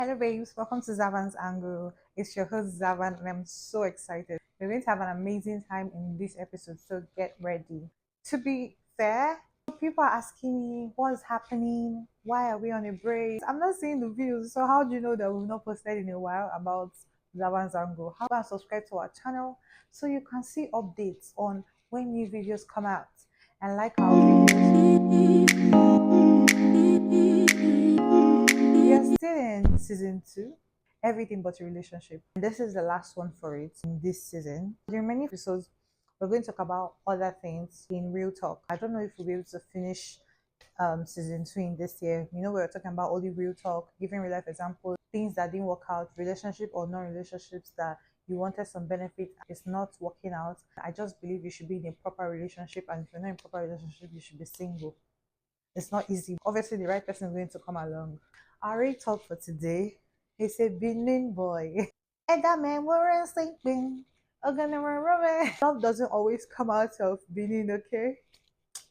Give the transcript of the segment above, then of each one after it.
Hello, babes. Welcome to Zavan's Angle. It's your host, Zavan, and I'm so excited. We're going to have an amazing time in this episode, so get ready. To be fair, people are asking me what's happening, why are we on a break? I'm not seeing the views, so how do you know that we've not posted in a while about Zavan's Angle? How about subscribe to our channel so you can see updates on when new videos come out and like our videos. We are still in season 2, everything but a relationship. And this is the last one for it in this season. The remaining episodes, we're going to talk about other things in real talk. I don't know if we'll be able to finish season 2 in this year. We were talking about only real talk, giving real life examples, things that didn't work out, relationship or non-relationships that you wanted some benefit, it's not working out. I just believe you should be in a proper relationship, and if you're not in a proper relationship, you should be single. It's not easy. Obviously, the right person is going to come along. Our real talk for today is a Benin boy. And that man we're sleeping. Love doesn't always come out of Benin, okay?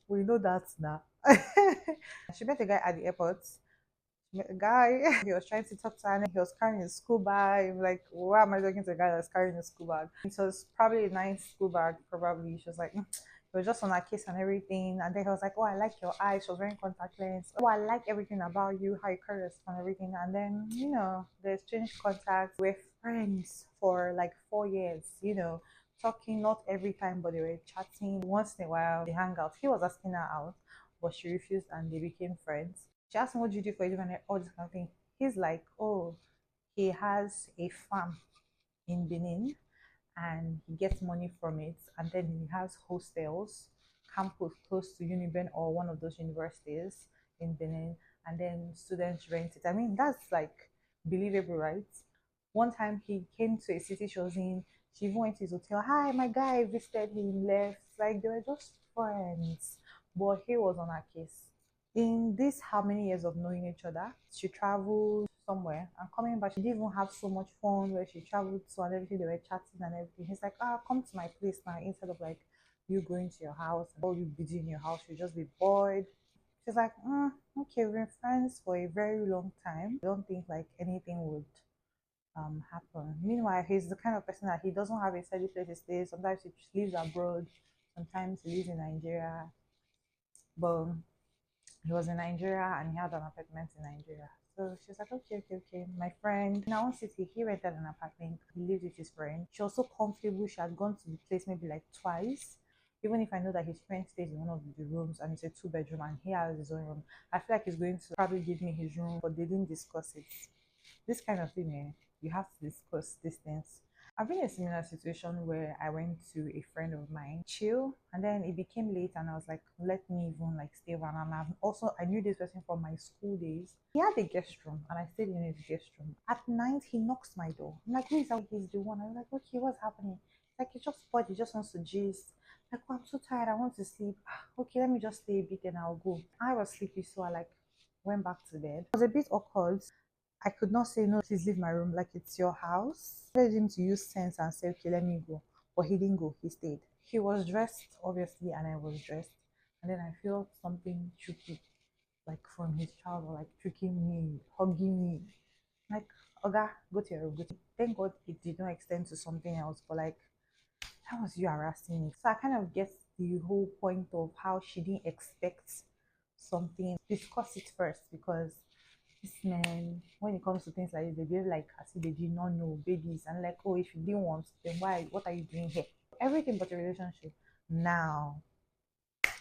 We know that's not. She met a guy at the airport. She met a guy. He was trying to talk to her and he was carrying his school bag. Like, why am I talking to a guy that's carrying a school bag? It was probably a nice school bag, probably. She was like, it was just on her kiss and everything. And then he was like, oh, I like your eyes. She was wearing contact lens. Oh, I like everything about you, how you carry yourself and everything. And then, they exchanged contact. We're friends for like 4 years, talking not every time, but they were chatting once in a while. They hang out. He was asking her out, but she refused and they became friends. She asked him, what do you do for a living? And all this kind of thing. He's like, oh, he has a farm in Benin and he gets money from it, and then he has hostels, campus close to Uniben or one of those universities in Benin, and then students rent it. I mean, that's like believable, right? One time he came to a city she was in, she even went to his hotel. Hi, my guy visited him, left. Like they were just friends, but he was on her case. In this how many years of knowing each other, she traveled somewhere and coming back, she didn't even have so much fun where she traveled to and everything. They were chatting and everything. He's like, come to my place now, instead of like you going to your house and all you busy in your house, you just be bored. She's like, okay, we've been friends for a very long time. I don't think like anything would happen. Meanwhile, he's the kind of person that he doesn't have a steady place to stay. Sometimes he lives abroad, sometimes he lives in Nigeria. But he was in Nigeria and he had an apartment in Nigeria. So she's like, okay. My friend in our own city, he rented an apartment. He lived with his friend. She was so comfortable. She had gone to the place maybe like twice. Even if I know that his friend stays in one of the rooms and it's a 2 bedroom and he has his own room, I feel like he's going to probably give me his room, but they didn't discuss it. This kind of thing, you have to discuss these things. I've been in a similar situation where I went to a friend of mine, chill, and then it became late, and I was like, let me even like stay around. And I knew this person from my school days. He had a guest room, and I stayed in his guest room. At night, he knocks my door. I'm like, who is that? He's the one. I'm like, okay, what's happening? Like, he just bored. He just wants to gist. Like, oh, I'm so tired. I want to sleep. Okay, let me just stay a bit, and I'll go. I was sleepy, so I like went back to bed. It was a bit awkward. I could not say no, please leave my room, like it's your house. I wanted him to use sense and say, okay, let me go. But he didn't go, he stayed. He was dressed, obviously, and I was dressed. And then I felt something tricky, like from his shoulder, like tricking me, hugging me. Like, Oga, go to your room. Thank God it did not extend to something else, but like, that was you harassing me. So I kind of get the whole point of how she didn't expect something. Discuss it first, because this man, when it comes to things like this, they behave like as if they did not know babies and like, oh, if you didn't want, then why? What are you doing here? Everything but a relationship. Now,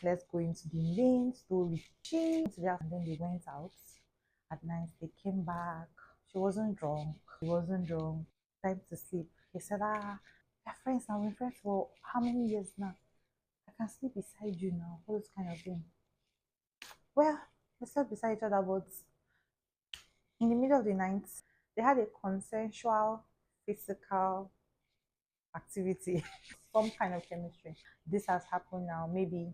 let's go into the main story. She went to the house and then they went out at night. They came back. She wasn't drunk. He wasn't drunk. Time to sleep. He said, we're friends now. We're friends for how many years now? I can sleep beside you now. All this kind of thing. Well, they slept beside each other, but in the middle of the night, they had a consensual physical activity, some kind of chemistry. This has happened now. Maybe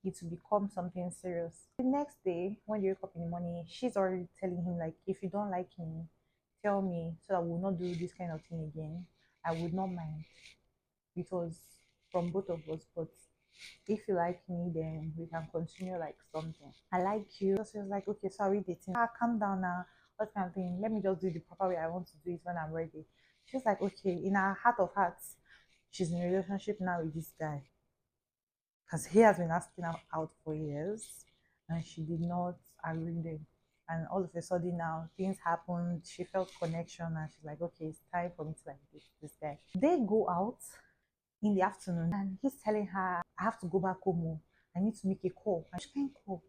it will become something serious. The next day, when they wake up in the morning, she's already telling him, like, if you don't like me, tell me so that we'll not do this kind of thing again. I would not mind. It was from both of us, but if you like me, then we can continue like something. I like you. So she was like, okay, so are we dating? Calm down now. What kind of thing? Let me just do it the proper way I want to do it when I'm ready. She's like, okay, in her heart of hearts, she's in a relationship now with this guy because he has been asking her out for years and she did not agree them. And all of a sudden now things happened. She felt connection and she's like, okay, it's time for me to like this guy. They go out in the afternoon and he's telling her, I have to go back home. Oh. I need to make a call. And she can't call.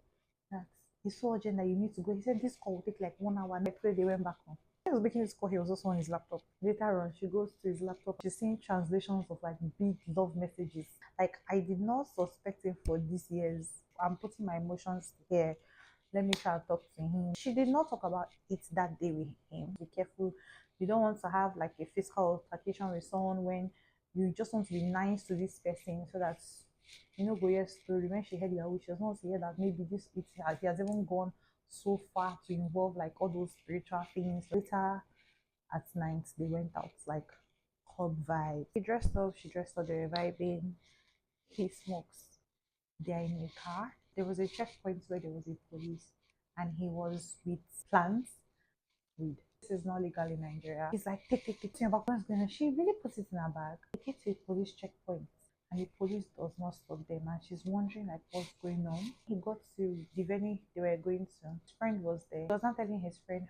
That it's so urgent that you need to go. He said this call will take like 1 hour. And I pray they went back home. He was making this call, he was also on his laptop. Later on, she goes to his laptop. She's seeing translations of like big love messages. Like I did not suspect him for these years. I'm putting my emotions here. Let me try to talk to him. She did not talk about it that day with him. Be careful. You don't want to have like a physical altercation with someone when you just want to be nice to this person so that you know go your story. When she heard your wish, she doesn't want to hear that maybe this he has even gone so far to involve like all those spiritual things. Later at night they went out like club vibe. She dressed up, they were vibing. He smokes. They're in a car. There was a checkpoint where there was a police and he was with plants. Weed. This is not legal in Nigeria. He's like, take me back. What's going on? She really puts it in her bag. They get to a police checkpoint and the police does not stop them and she's wondering like what's going on. He got to the venue they were going to. His friend was there. He was not telling his friend,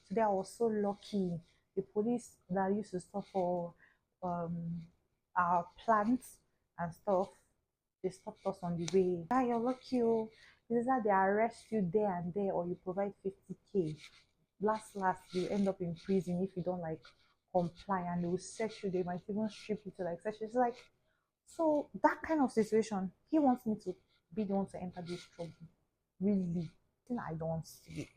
today I was so lucky. The police that used to stop for our plants and stuff, they stopped us on the way. Ah, you're lucky. Oh. It is that they arrest you there and there or you provide 50K. Last you end up in prison if you don't like comply and they will search you. They might even strip you to like search. It's like so that kind of situation. He wants me to be the one to enter this trouble. Really, I don't want to be.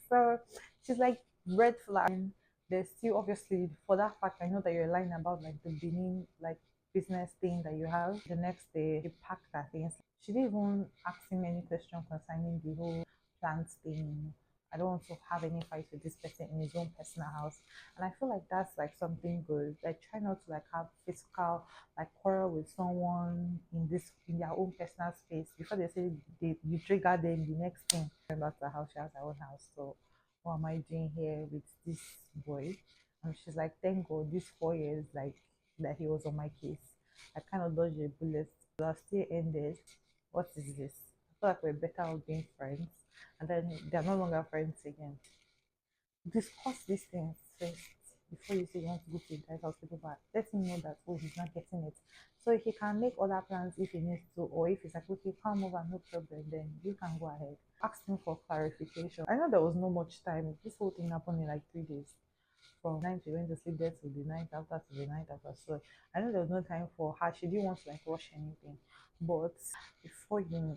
So she's like red flag. There's still obviously for that fact I know that you're lying about like the Benin like business thing that you have. The next day she packed her things. She didn't even ask him any question concerning the whole plant thing. I don't want to have any fight with this person in his own personal house. And I feel like that's like something good. Like try not to like have physical like quarrel with someone in their own personal space before they say you trigger them the next thing. Going back to her house, she has her own house. So what am I doing here with this boy? And she's like, thank God, these 4 years like that he was on my case. I kind of dodged a bullet. But I still ended. What is this? I feel like we're better off being friends. And then they're no longer friends again. Discuss these things first before you say you want to go to the guy's hospital, but let him know that oh he's not getting it. So he can make other plans if he needs to, or if he's like okay, come over, no problem, then you can go ahead. Ask him for clarification. I know there was no much time. This whole thing happened in like 3 days. From 9 she went to sleep there to the night after to the night after. So I know there was no time for her. She didn't want to like rush anything. But before you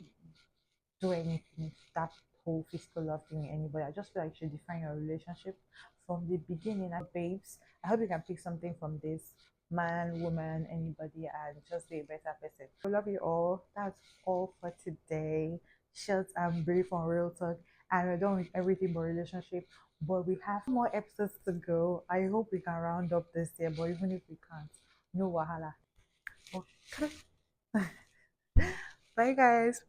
do anything, that whole physical love thing anybody. I just feel like you should define your relationship from the beginning. And babes, I hope you can pick something from this man, woman, anybody, and just be a better person. I love you all. That's all for today. Short and brief on Real Talk. And we're done with everything but relationship. But we have more episodes to go. I hope we can round up this year, but even if we can't, no wahala. Okay. Bye guys.